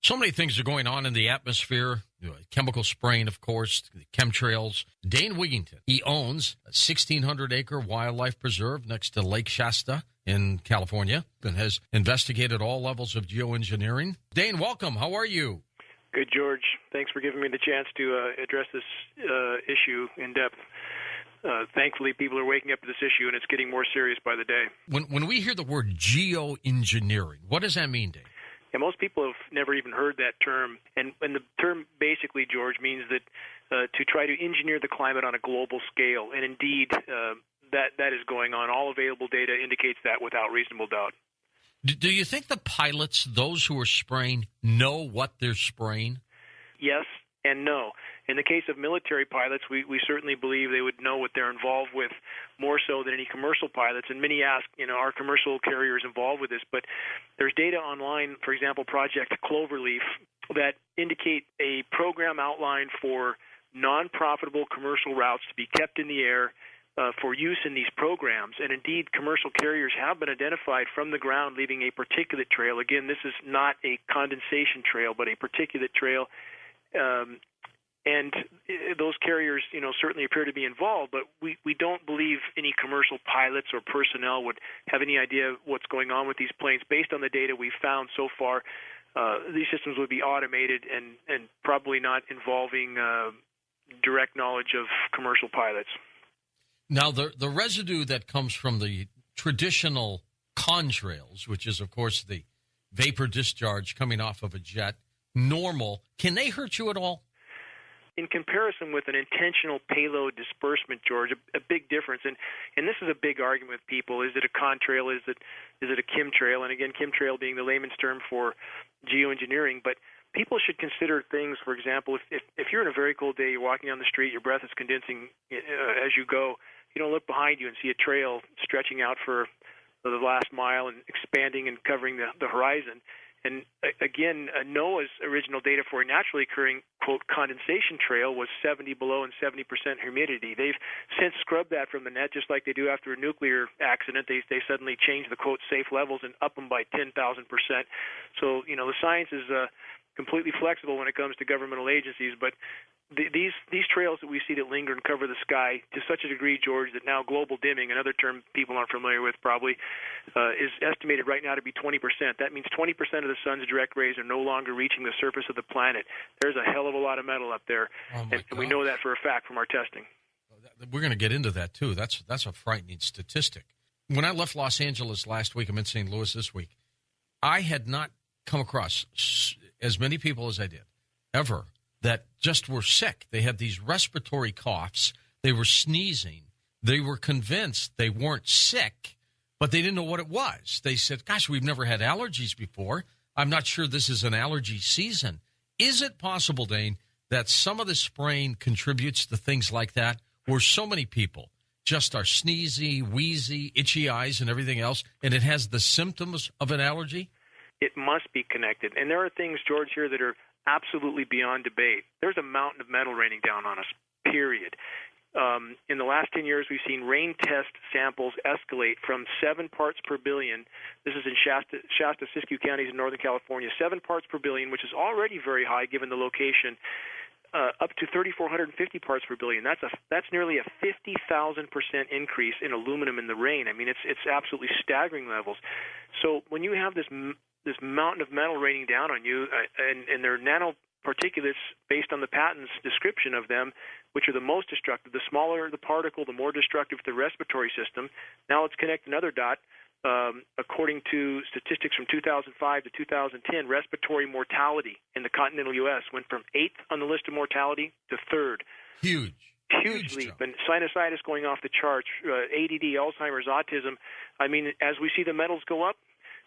So many things are going on in the atmosphere. Chemical spraying, of course, the chemtrails. Dane Wigington, he owns a 1,600-acre wildlife preserve next to Lake Shasta in California and has investigated all levels of geoengineering. Dane, welcome. How are you? Good, George. Thanks for giving me the chance to address this issue in depth. Thankfully, people are waking up to this issue, and it's getting more serious by the day. When we hear the word geoengineering, what does that mean, Dane? Yeah, most people have never even heard that term, and the term basically, George, means that to try to engineer the climate on a global scale, and indeed that is going on. All available data indicates that without reasonable doubt. Do you think the pilots, those who are spraying, know what they're spraying? Yes and no. In the case of military pilots, we certainly believe they would know what they're involved with more so than any commercial pilots. And many ask, are commercial carriers involved with this? But there's data online, for example, Project Cloverleaf, that indicate a program outline for non-profitable commercial routes to be kept in the air for use in these programs. And indeed, commercial carriers have been identified from the ground leaving a particulate trail. Again, this is not a condensation trail, but a particulate trail. And those carriers, certainly appear to be involved, but we don't believe any commercial pilots or personnel would have any idea what's going on with these planes. Based on the data we've found so far, these systems would be automated and probably not involving direct knowledge of commercial pilots. Now, the residue that comes from the traditional contrails, which is, of course, the vapor discharge coming off of a jet, normal, can they hurt you at all? In comparison with an intentional payload disbursement, George, a big difference. And this is a big argument with people. Is it a contrail? Is it a chemtrail? And again, chemtrail being the layman's term for geoengineering. But people should consider things, for example, if you're in a very cold day, you're walking down the street, your breath is condensing as you go, you don't look behind you and see a trail stretching out for the last mile and expanding and covering the horizon. And again, NOAA's original data for a naturally occurring, quote, condensation trail was 70 below and 70% humidity. They've since scrubbed that from the net, just like they do after a nuclear accident. They suddenly change the, quote, safe levels and up them by 10,000%. So, the science is completely flexible when it comes to governmental agencies, but these trails that we see that linger and cover the sky to such a degree, George, that now global dimming, another term people aren't familiar with probably, is estimated right now to be 20%. That means 20% of the sun's direct rays are no longer reaching the surface of the planet. There's a hell of a lot of metal up there, and we know that for a fact from our testing. We're going to get into that, too. That's a frightening statistic. When I left Los Angeles last week, I'm in St. Louis this week, I had not come across as many people as I did ever that just were sick. They had these respiratory coughs. They were sneezing. They were convinced they weren't sick, but they didn't know what it was. They said, gosh, we've never had allergies before. I'm not sure this is an allergy season. Is it possible, Dane, that some of the spraying contributes to things like that, where so many people just are sneezy, wheezy, itchy eyes and everything else, and it has the symptoms of an allergy? It must be connected. And there are things, George, here that are absolutely beyond debate. There's a mountain of metal raining down on us, period. In the last 10 years, we've seen rain test samples escalate from 7 parts per billion. This is in Shasta, Siskiyou counties in Northern California. 7 parts per billion, which is already very high given the location, up to 3,450 parts per billion. That's nearly a 50,000% increase in aluminum in the rain. I mean, it's absolutely staggering levels. So when you have this mountain of metal raining down on you, and they're nanoparticulates based on the patent's description of them, which are the most destructive. The smaller the particle, the more destructive to the respiratory system. Now let's connect another dot. According to statistics from 2005 to 2010, respiratory mortality in the continental U.S. went from 8th on the list of mortality to 3rd. Huge leap. And sinusitis going off the charts, ADD, Alzheimer's, autism. I mean, as we see the metals go up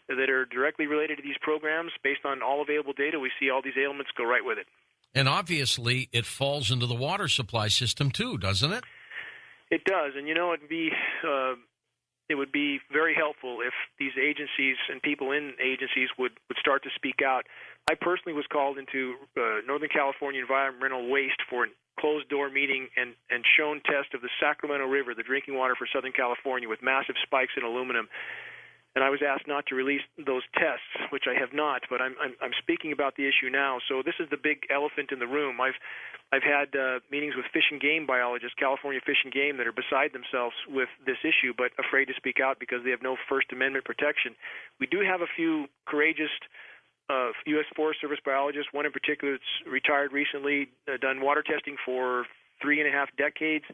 that are directly related to these programs, based on all available data, we see all these ailments go right with it. And obviously, it falls into the water supply system too, doesn't it? It does, and it would be very helpful if these agencies and people in agencies would start to speak out. I personally was called into Northern California Environmental Waste for a closed-door meeting and shown test of the Sacramento River, the drinking water for Southern California, with massive spikes in aluminum. and I was asked not to release those tests, which I have not, but I'm speaking about the issue now. So this is the big elephant in the room. I've had meetings with fish and game biologists, California Fish and Game, that are beside themselves with this issue, but afraid to speak out because they have no First Amendment protection. We do have a few courageous U.S. Forest Service biologists, one in particular that's retired recently, done water testing for 3.5 decades,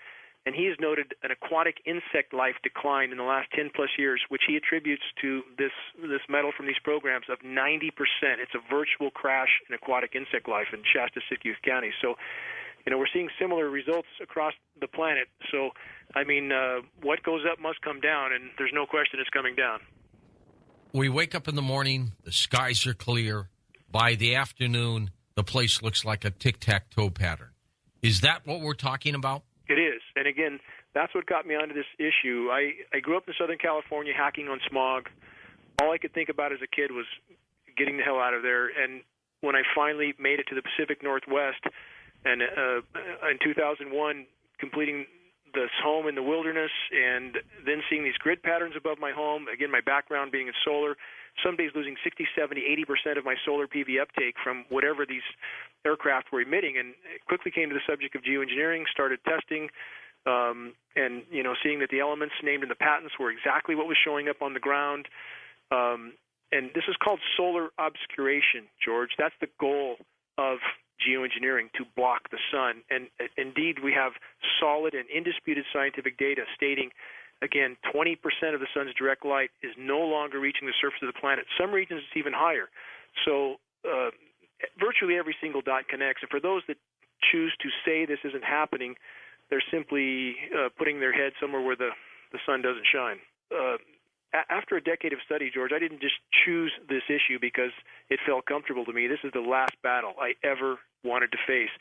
and he has noted an aquatic insect life decline in the last 10-plus years, which he attributes to this metal from these programs of 90%. It's a virtual crash in aquatic insect life in Shasta-Siskiyou County. So, we're seeing similar results across the planet. So, what goes up must come down, and there's no question it's coming down. We wake up in the morning, the skies are clear. By the afternoon, the place looks like a tic-tac-toe pattern. Is that what we're talking about? It is. And again, that's what got me onto this issue. I grew up in Southern California hacking on smog. All I could think about as a kid was getting the hell out of there. And when I finally made it to the Pacific Northwest, and in 2001, completing this home in the wilderness, and then seeing these grid patterns above my home, again, my background being in solar, some days losing 60, 70, 80% of my solar PV uptake from whatever these aircraft were emitting, and it quickly came to the subject of geoengineering, started testing, and seeing that the elements named in the patents were exactly what was showing up on the ground. And this is called solar obscuration, George. That's the goal of geoengineering, to block the sun. And indeed, we have solid and indisputed scientific data stating, again, 20% of the sun's direct light is no longer reaching the surface of the planet. Some regions it's even higher. So virtually every single dot connects. And for those that choose to say this isn't happening, they're simply putting their head somewhere where the sun doesn't shine. After a decade of study, George, I didn't just choose this issue because it felt comfortable to me. This is the last battle I ever wanted to face.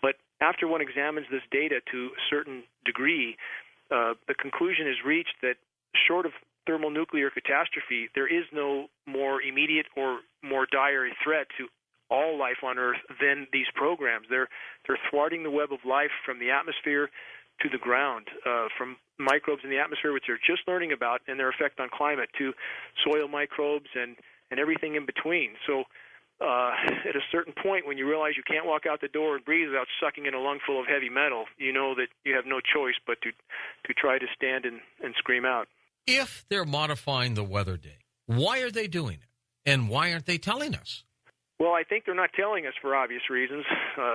But after one examines this data to a certain degree, the conclusion is reached that short of thermonuclear catastrophe, there is no more immediate or more dire threat to all life on Earth than these programs. They're thwarting the web of life from the atmosphere to the ground, from microbes in the atmosphere, which they're just learning about, and their effect on climate, to soil microbes and everything in between. So at a certain point, when you realize you can't walk out the door and breathe without sucking in a lungful of heavy metal, you know that you have no choice but to try to stand and scream out. If they're modifying the weather day, why are they doing it? And why aren't they telling us? Well, I think they're not telling us for obvious reasons,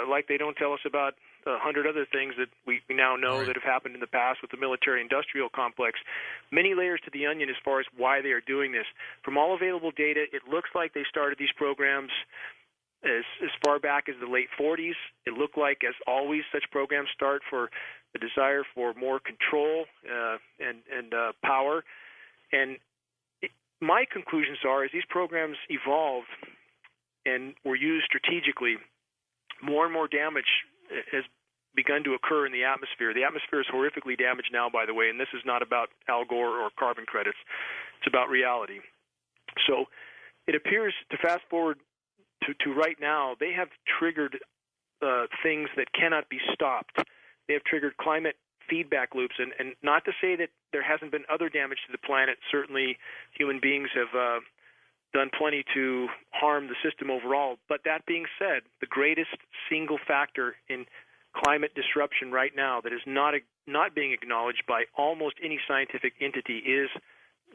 like they don't tell us about 100 other things that we now know that have happened in the past with the military-industrial complex. Many layers to the onion as far as why they are doing this. From all available data, it looks like they started these programs as far back as the late 40s. It looked like, as always, such programs start for the desire for more control and power. And my conclusions are, as these programs evolved and were used strategically, more and more damage has begun to occur in the atmosphere. The atmosphere is horrifically damaged now, by the way, and this is not about Al Gore or carbon credits. It's about reality. So it appears, to fast forward to right now, they have triggered things that cannot be stopped. They have triggered climate feedback loops, and not to say that there hasn't been other damage to the planet. Certainly human beings have done plenty to harm the system overall. But that being said, the greatest single factor in climate disruption right now that is not being acknowledged by almost any scientific entity is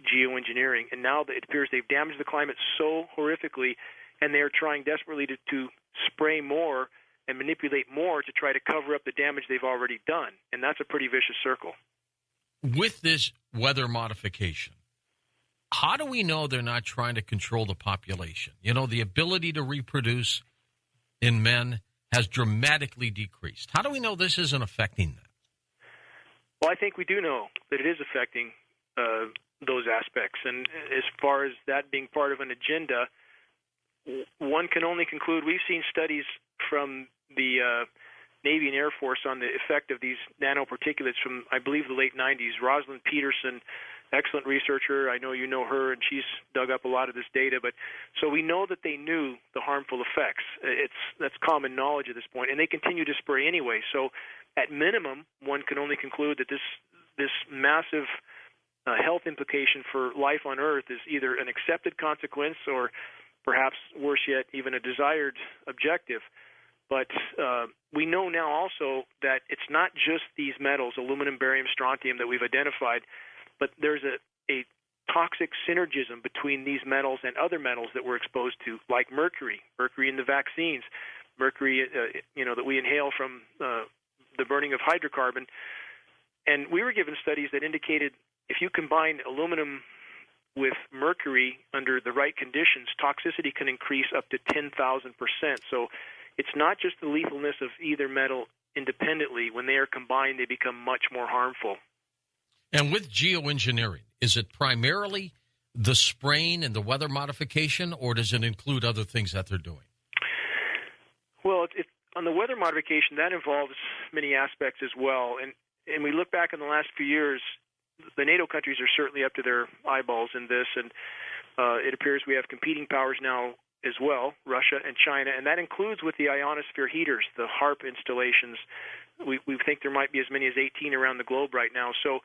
geoengineering. And now it appears they've damaged the climate so horrifically, and they're trying desperately to spray more and manipulate more to try to cover up the damage they've already done. And that's a pretty vicious circle. With this weather modification, how do we know they're not trying to control the population? The ability to reproduce in men has dramatically decreased. How do we know this isn't affecting that? Well, I think we do know that it is affecting those aspects. And as far as that being part of an agenda, one can only conclude, we've seen studies from the Navy and Air Force on the effect of these nanoparticulates from, I believe, the late 90s. Rosalind Peterson, excellent researcher. I know you know her, and she's dug up a lot of this data. But so we know that they knew the harmful effects. That's common knowledge at this point, and they continue to spray anyway. So at minimum, one can only conclude that this massive health implication for life on Earth is either an accepted consequence or perhaps worse yet, even a desired objective. But we know now also that it's not just these metals, aluminum, barium, strontium, that we've identified, but there's a toxic synergism between these metals and other metals that we're exposed to, like mercury in the vaccines, mercury that we inhale from the burning of hydrocarbon. And we were given studies that indicated if you combine aluminum with mercury under the right conditions, toxicity can increase up to 10,000%. So it's not just the lethalness of either metal independently. When they are combined, they become much more harmful. And with geoengineering, is it primarily the spraying and the weather modification, or does it include other things that they're doing? Well, on the weather modification, that involves many aspects as well. And we look back in the last few years, the NATO countries are certainly up to their eyeballs in this, and it appears we have competing powers now as well, Russia and China, and that includes with the ionosphere heaters, the HARP installations. We think there might be as many as 18 around the globe right now. So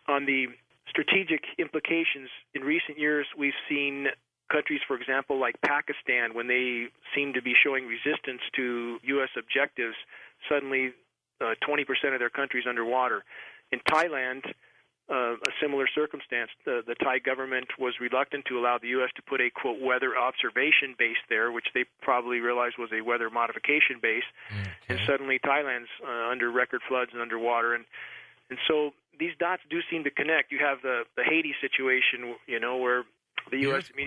on the strategic implications, in recent years, we've seen countries, for example, like Pakistan, when they seem to be showing resistance to U.S. objectives, suddenly 20% of their country is underwater. In Thailand, a similar circumstance. The Thai government was reluctant to allow the U.S. to put a, quote, weather observation base there, which they probably realized was a weather modification base. Okay. And suddenly Thailand's under record floods and underwater. And so these dots do seem to connect. You have the Haiti situation, where the U.S. immediately